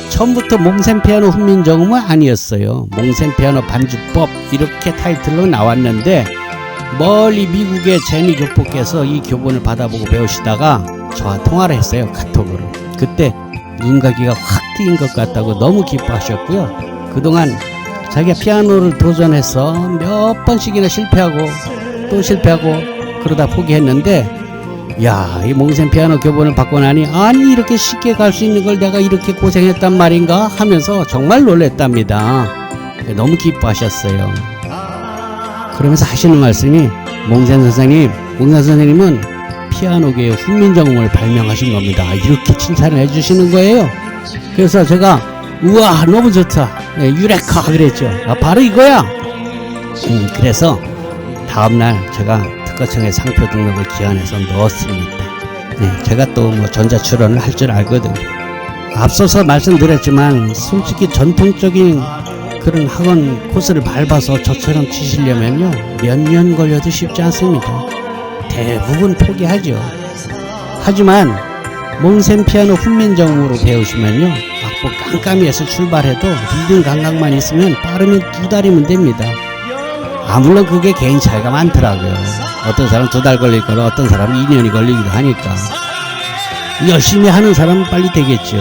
처음부터 몽셈 피아노 훈민정음은 아니었어요. 몽셈 피아노 반주법 이렇게 타이틀로 나왔는데 멀리 미국의 제니 교포께서 이 교본을 받아보고 배우시다가 저와 통화를 했어요. 카톡으로. 그때 눈가기가 확 트인 것 같다고 너무 기뻐하셨고요. 그동안 자기가 피아노를 도전해서 몇 번씩이나 실패하고 또 실패하고 그러다 포기했는데 이 몽셈 피아노 교본을 받고 나니 아니 이렇게 쉽게 갈 수 있는 걸 내가 이렇게 고생했단 말인가 하면서 정말 놀랬답니다. 너무 기뻐하셨어요. 그러면서 하시는 말씀이 몽셈 선생님은 피아노계의 훈민정음을 발명하신 겁니다. 이렇게 칭찬을 해주시는 거예요. 그래서 제가 우와 너무 좋다. 유레카 그랬죠. 바로 이거야. 그래서 다음날 제가 특허청에 상표 등록을 기한해서 넣었습니다. 제가 또 전자출원을 할 줄 알거든요. 앞서서 말씀드렸지만 솔직히 전통적인 그런 학원 코스를 밟아서 저처럼 치시려면요 몇 년 걸려도 쉽지 않습니다. 대부분 포기하죠. 하지만 몽셈 피아노 훈민정음으로 배우시면요 악보 깜깜이에서 출발해도 리듬 감각만 있으면 빠르면 2달이면 됩니다. 물론 그게 개인 차이가 많더라고요. 어떤 사람 2달 걸릴 거라 어떤 사람은 2년이 걸리기도 하니까 열심히 하는 사람은 빨리 되겠죠.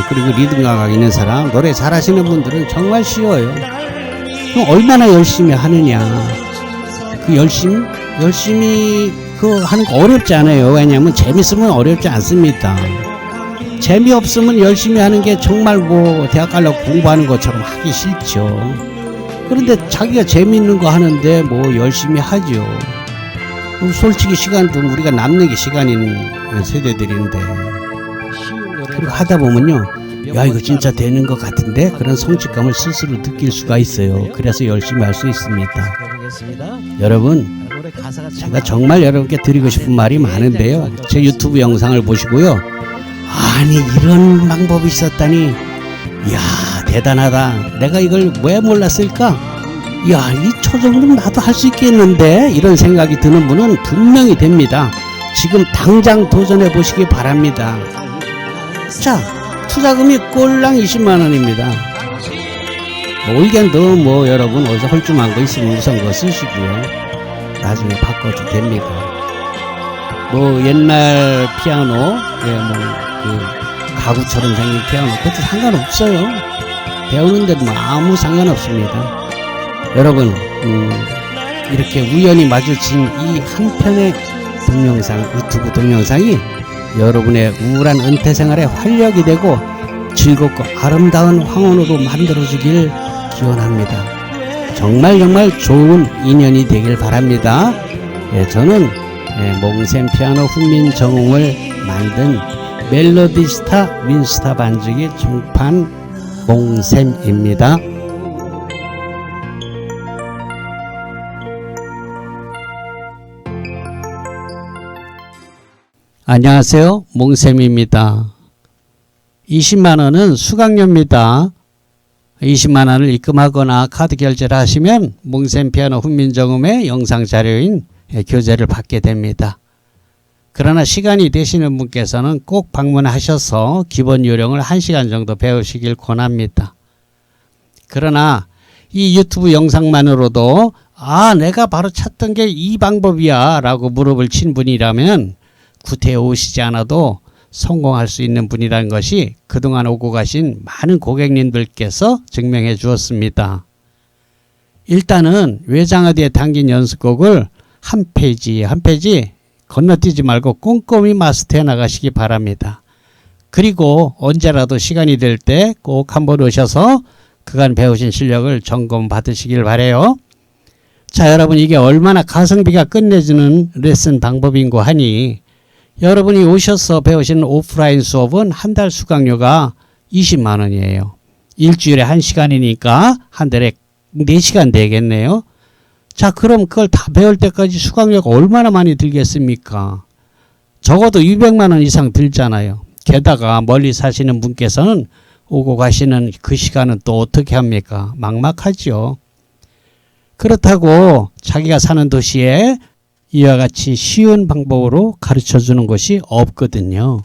그리고 리듬 감각 있는 사람, 노래 잘하시는 분들은 정말 쉬워요. 그럼 얼마나 열심히 하느냐. 그 열심히 하는 거 어렵지 않아요. 왜냐하면 재밌으면 어렵지 않습니다. 재미없으면 열심히 하는 게 정말 대학 가려고 공부하는 것처럼 하기 싫죠. 그런데 자기가 재미있는 거 하는데 열심히 하죠. 솔직히 시간도 우리가 남는 게 시간인 세대들인데 그리고 하다 보면요 이거 진짜 되는 것 같은데 그런 성취감을 스스로 느낄 수가 있어요. 그래서 열심히 할 수 있습니다. 여러분 제가 정말 여러분께 드리고 싶은 말이 많은데요 제 유튜브 영상을 보시고요 아니 이런 방법이 있었다니 이야 대단하다. 내가 이걸 왜 몰랐을까? 이 정도면 나도 할 수 있겠는데 이런 생각이 드는 분은 분명히 됩니다. 지금 당장 도전해 보시기 바랍니다. 자, 투자금이 꼴랑 20만원입니다. 의견도 여러분 어디서 헐쭉한 거 있으면 우선 그거 쓰시고요. 나중에 바꿔도 됩니다. 뭐 옛날 피아노, 그 가구처럼 생긴 피아노 그것도 상관없어요. 배우는데 뭐 아무 상관없습니다. 여러분, 이렇게 우연히 마주친 이 한 편의 동영상, 유튜브 동영상이 여러분의 우울한 은퇴 생활에 활력이 되고 즐겁고 아름다운 황혼으로 만들어주길 기원합니다. 정말 좋은 인연이 되길 바랍니다. 저는 몽셈 피아노 훈민정음을 만든 멜로디스타 윈스타 반주기 중판 몽셈입니다. 안녕하세요, 몽셈입니다. 20만원은 수강료입니다. 20만원을 입금하거나 카드 결제를 하시면 몽셈 피아노 훈민정음의 영상 자료인 교재를 받게 됩니다. 그러나 시간이 되시는 분께서는 꼭 방문하셔서 기본 요령을 1시간 정도 배우시길 권합니다. 그러나 이 유튜브 영상만으로도 내가 바로 찾던 게 이 방법이야 라고 무릎을 친 분이라면 구태에 오시지 않아도 성공할 수 있는 분이라는 것이 그동안 오고 가신 많은 고객님들께서 증명해 주었습니다. 일단은 외장하드에 담긴 연습곡을 한 페이지 건너뛰지 말고 꼼꼼히 마스터해 나가시기 바랍니다. 그리고 언제라도 시간이 될 때 꼭 한번 오셔서 그간 배우신 실력을 점검 받으시길 바래요. 자, 여러분, 이게 얼마나 가성비가 끝내주는 레슨 방법인고 하니 여러분이 오셔서 배우시는 오프라인 수업은 한 달 수강료가 20만원이에요. 일주일에 1시간이니까 한 달에 4시간 되겠네요. 자, 그럼 그걸 다 배울 때까지 수강료가 얼마나 많이 들겠습니까? 적어도 200만원 이상 들잖아요. 게다가 멀리 사시는 분께서는 오고 가시는 그 시간은 또 어떻게 합니까? 막막하죠. 그렇다고 자기가 사는 도시에 이와 같이 쉬운 방법으로 가르쳐 주는 것이 없거든요.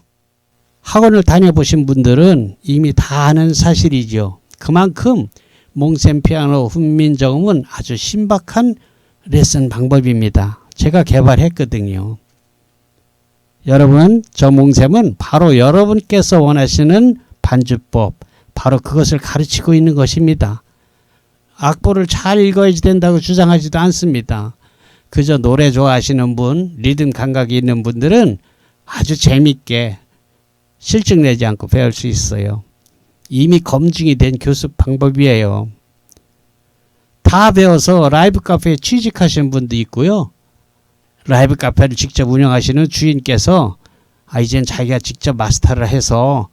학원을 다녀보신 분들은 이미 다 아는 사실이죠. 그만큼 몽셈 피아노 훈민정음은 아주 신박한 레슨 방법입니다. 제가 개발했거든요. 여러분, 저 몽셈은 바로 여러분께서 원하시는 반주법, 바로 그것을 가르치고 있는 것입니다. 악보를 잘 읽어야지 된다고 주장하지도 않습니다. 그저 노래 좋아하시는 분, 리듬 감각이 있는 분들은 아주 재밌게 실증 내지 않고 배울 수 있어요. 이미 검증이 된 교습 방법이에요. 다 배워서 라이브 카페에 취직하시는 분도 있고요. 라이브 카페를 직접 운영하시는 주인께서 이젠 자기가 직접 마스터를 해서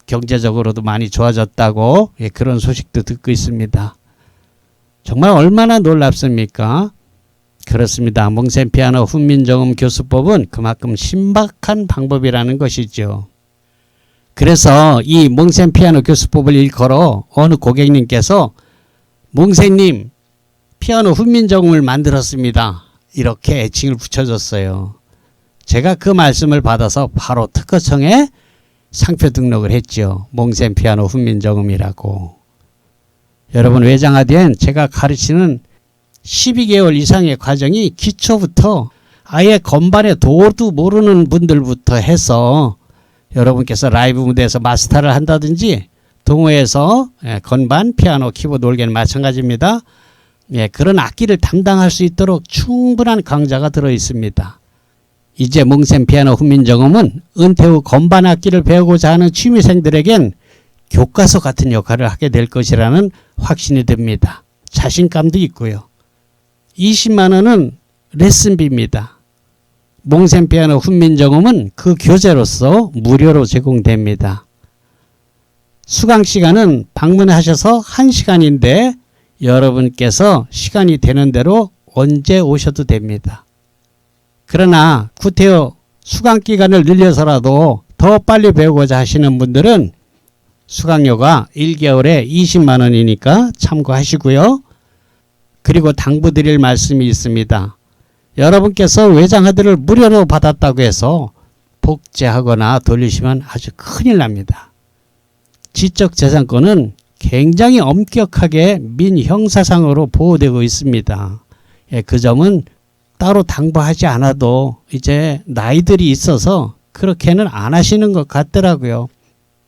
경제적으로도 많이 좋아졌다고 그런 소식도 듣고 있습니다. 정말 얼마나 놀랍습니까? 그렇습니다. 몽셈 피아노 훈민정음 교수법은 그만큼 신박한 방법이라는 것이죠. 그래서 이 몽셈 피아노 교수법을 일컬어 어느 고객님께서 몽셈님 피아노 훈민정음을 만들었습니다. 이렇게 애칭을 붙여줬어요. 제가 그 말씀을 받아서 바로 특허청에 상표 등록을 했죠. 몽셈 피아노 훈민정음이라고. 여러분, 외장하드엔 제가 가르치는 12개월 이상의 과정이 기초부터 아예 건반의 도도 모르는 분들부터 해서 여러분께서 라이브 무대에서 마스터를 한다든지 동호회에서 건반, 피아노, 키보드, 올게는 마찬가지입니다. 그런 악기를 담당할 수 있도록 충분한 강좌가 들어 있습니다. 이제 몽셈 피아노 훈민정음은 은퇴 후 건반 악기를 배우고자 하는 취미생들에겐 교과서 같은 역할을 하게 될 것이라는 확신이 듭니다. 자신감도 있고요. 20만원은 레슨비입니다. 몽셈 피아노 훈민정음은 그 교재로서 무료로 제공됩니다. 수강시간은 방문하셔서 1시간인데 여러분께서 시간이 되는 대로 언제 오셔도 됩니다. 그러나 구태여 수강기간을 늘려서라도 더 빨리 배우고자 하시는 분들은 수강료가 1개월에 20만원이니까 참고하시고요. 그리고 당부드릴 말씀이 있습니다. 여러분께서 외장하드를 무료로 받았다고 해서 복제하거나 돌리시면 아주 큰일 납니다. 지적재산권은 굉장히 엄격하게 민형사상으로 보호되고 있습니다. 그 점은 따로 당부하지 않아도 이제 나이들이 있어서 그렇게는 안 하시는 것 같더라고요.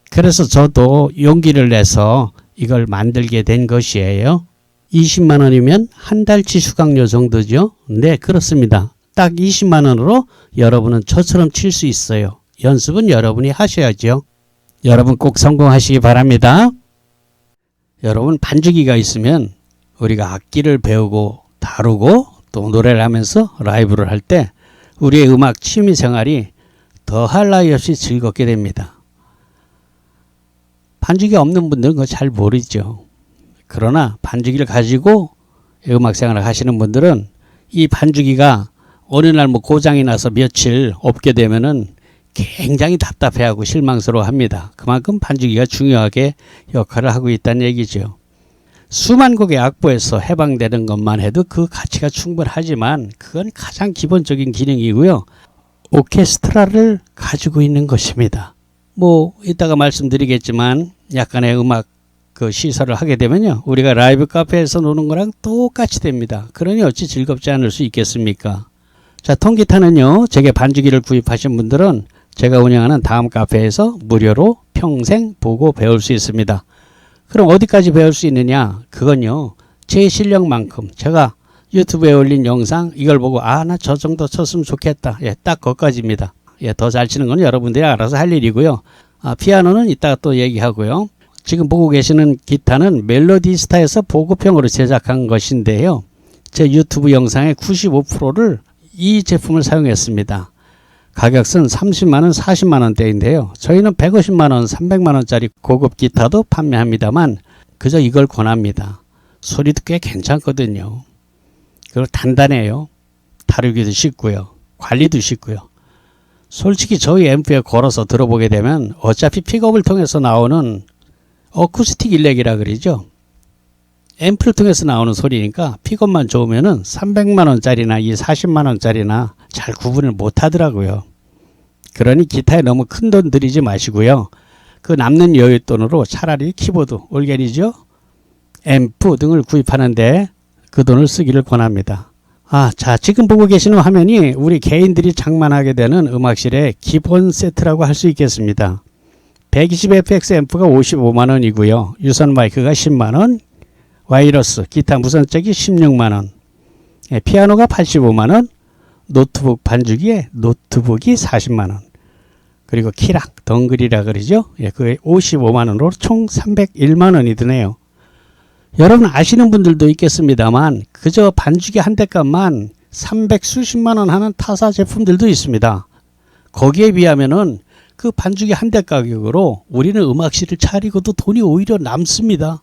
그래서 저도 용기를 내서 이걸 만들게 된 것이에요. 20만 원이면 한 달치 수강료 정도죠. 네, 그렇습니다. 딱 20만 원으로 여러분은 저처럼 칠 수 있어요. 연습은 여러분이 하셔야죠. 여러분 꼭 성공하시기 바랍니다. 여러분 반주기가 있으면 우리가 악기를 배우고 다루고 또 노래를 하면서 라이브를 할 때 우리의 음악 취미 생활이 더할 나위 없이 즐겁게 됩니다. 반주기 없는 분들은 그거 잘 모르죠. 그러나 반주기를 가지고 음악 생활을 하시는 분들은 이 반주기가 어느 날 뭐 고장이 나서 며칠 없게 되면은 굉장히 답답해하고 실망스러워합니다. 그만큼 반주기가 중요하게 역할을 하고 있다는 얘기죠. 수만 곡의 악보에서 해방되는 것만 해도 그 가치가 충분하지만 그건 가장 기본적인 기능이고요. 오케스트라를 가지고 있는 것입니다. 뭐 이따가 말씀드리겠지만 약간의 음악 그 시설을 하게 되면요. 우리가 라이브 카페에서 노는 거랑 똑같이 됩니다. 그러니 어찌 즐겁지 않을 수 있겠습니까? 자, 통기타는요. 제게 반주기를 구입하신 분들은 제가 운영하는 다음 카페에서 무료로 평생 보고 배울 수 있습니다. 그럼 어디까지 배울 수 있느냐? 그건요. 제 실력만큼 제가 유튜브에 올린 영상 이걸 보고 아, 나 저 정도 쳤으면 좋겠다. 예, 딱 거기까지입니다. 예, 더 잘 치는 건 여러분들이 알아서 할 일이고요. 아, 피아노는 이따가 또 얘기하고요. 지금 보고 계시는 기타는 멜로디스타에서 보급형으로 제작한 것인데요. 제 유튜브 영상의 95%를 이 제품을 사용했습니다. 가격은 30만원, 40만원대인데요. 저희는 150만원, 300만원짜리 고급 기타도 판매합니다만 그저 이걸 권합니다. 소리도 꽤 괜찮거든요. 그리고 단단해요. 다루기도 쉽고요. 관리도 쉽고요. 솔직히 저희 앰프에 걸어서 들어보게 되면 어차피 픽업을 통해서 나오는 어쿠스틱 일렉이라 그러죠. 앰프를 통해서 나오는 소리니까 픽업만 좋으면은 300만원짜리나 이 40만원짜리나 잘 구분을 못 하더라고요. 그러니 기타에 너무 큰 돈 들이지 마시고요. 그 남는 여윳돈으로 차라리 키보드, 올게리죠, 앰프 등을 구입하는데 그 돈을 쓰기를 권합니다. 아, 자, 지금 보고 계시는 화면이 우리 개인들이 장만하게 되는 음악실의 기본 세트라고 할 수 있겠습니다. 120fx 앰프가 55만원이고요. 유선 마이크가 10만원, 와이러스, 기타 무선잭이 16만원, 피아노가 85만원, 노트북 반주기에 노트북이 40만원, 그리고 키락, 덩글이라 그러죠. 예, 그게 55만원으로 총 301만원이 드네요. 여러분 아시는 분들도 있겠습니다만 그저 반주기 한 대 값만 300 수십만원 하는 타사 제품들도 있습니다. 거기에 비하면은 그 반주기 한 대 가격으로 우리는 음악실을 차리고도 돈이 오히려 남습니다.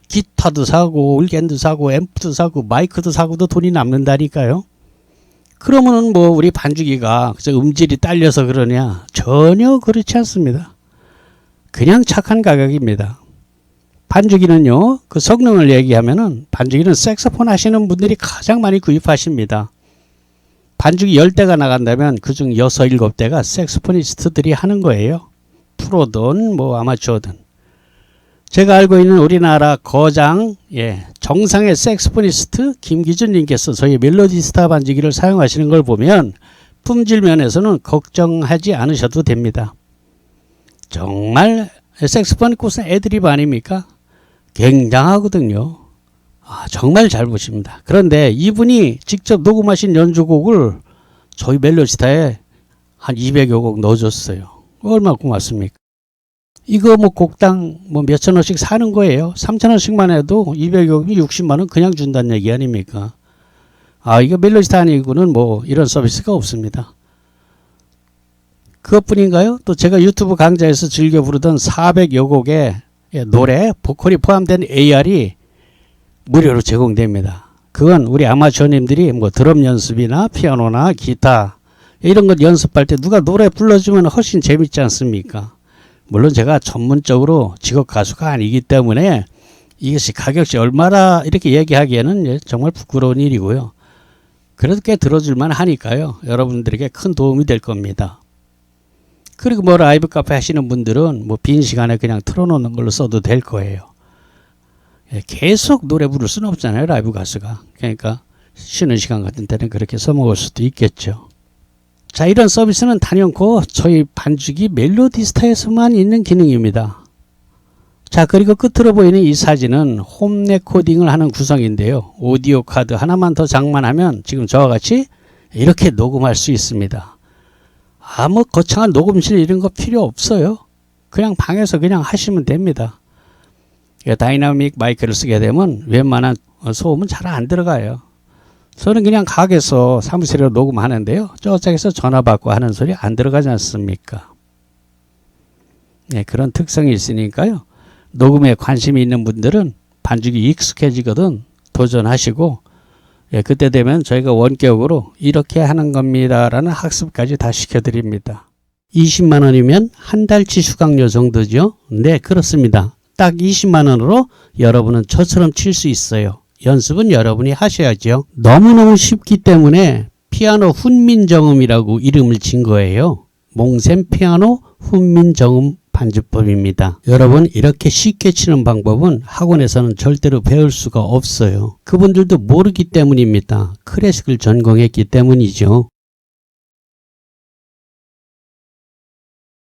기타도 사고 올겐도 사고 앰프도 사고 마이크도 사고도 돈이 남는다니까요. 그러면은 뭐 우리 반주기가 그저 음질이 딸려서 그러냐? 전혀 그렇지 않습니다. 그냥 착한 가격입니다. 반주기는요, 그 성능을 얘기하면은 반주기는 색소폰 하시는 분들이 가장 많이 구입하십니다. 반주기 10대가 나간다면 그중 6, 7대가 색소포니스트들이 하는 거예요. 프로든 뭐 아마추어든. 제가 알고 있는 우리나라 거장, 정상의 색소포니스트 김기준 님께서 저희 멜로디스타 반주기를 사용하시는 걸 보면 품질 면에서는 걱정하지 않으셔도 됩니다. 정말 색소폰 코스는 애드립 아닙니까? 굉장하거든요. 아, 정말 잘 보십니다. 그런데 이분이 직접 녹음하신 연주곡을 저희 멜로디스타에 한 200여 곡 넣어줬어요. 얼마나 고맙습니까? 이거 뭐 곡당 뭐 몇천 원씩 사는 거예요. 3천 원씩만 해도 200여 곡이 60만 원 그냥 준다는 얘기 아닙니까? 아, 이거 멜로디스타 아니고는 뭐 이런 서비스가 없습니다. 그것뿐인가요? 또 제가 유튜브 강좌에서 즐겨 부르던 400여 곡의 노래, 보컬이 포함된 AR이 무료로 제공됩니다. 그건 우리 아마추어님들이 뭐 드럼 연습이나 피아노나 기타 이런 것 연습할 때 누가 노래 불러주면 훨씬 재밌지 않습니까? 물론 제가 전문적으로 직업 가수가 아니기 때문에 이것이 가격이 얼마나 이렇게 얘기하기에는 정말 부끄러운 일이고요. 그래도 꽤 들어줄만 하니까요. 여러분들에게 큰 도움이 될 겁니다. 그리고 뭐 라이브 카페 하시는 분들은 뭐 빈 시간에 그냥 틀어놓는 걸로 써도 될 거예요. 계속 노래 부를 수는 없잖아요. 라이브 가수가. 그러니까 쉬는 시간 같은 때는 그렇게 써먹을 수도 있겠죠. 자, 이런 서비스는 단연코 저희 반죽이 멜로디스타에서만 있는 기능입니다. 자, 그리고 끝으로 보이는 이 사진은 홈 레코딩을 하는 구성인데요. 오디오 카드 하나만 더 장만하면 지금 저와 같이 이렇게 녹음할 수 있습니다. 아무 거창한 녹음실 이런 거 필요 없어요. 그냥 방에서 그냥 하시면 됩니다. 다이나믹 마이크를 쓰게 되면 웬만한 소음은 잘 안 들어가요. 저는 그냥 가게에서 사무실에 녹음하는데요. 저쪽에서 전화 받고 하는 소리 안 들어가지 않습니까? 네, 그런 특성이 있으니까요. 녹음에 관심이 있는 분들은 반죽이 익숙해지거든 도전하시고, 그때 되면 저희가 원격으로 이렇게 하는 겁니다 라는 학습까지 다 시켜드립니다. 20만 원이면 한 달치 수강료 정도죠. 네, 그렇습니다. 딱 20만 원으로 여러분은 저처럼 칠 수 있어요. 연습은 여러분이 하셔야죠. 너무너무 쉽기 때문에 피아노 훈민정음이라고 이름을 진 거예요. 몽셈 피아노 훈민정음 반주법입니다. 여러분, 이렇게 쉽게 치는 방법은 학원에서는 절대로 배울 수가 없어요. 그분들도 모르기 때문입니다. 클래식을 전공했기 때문이죠.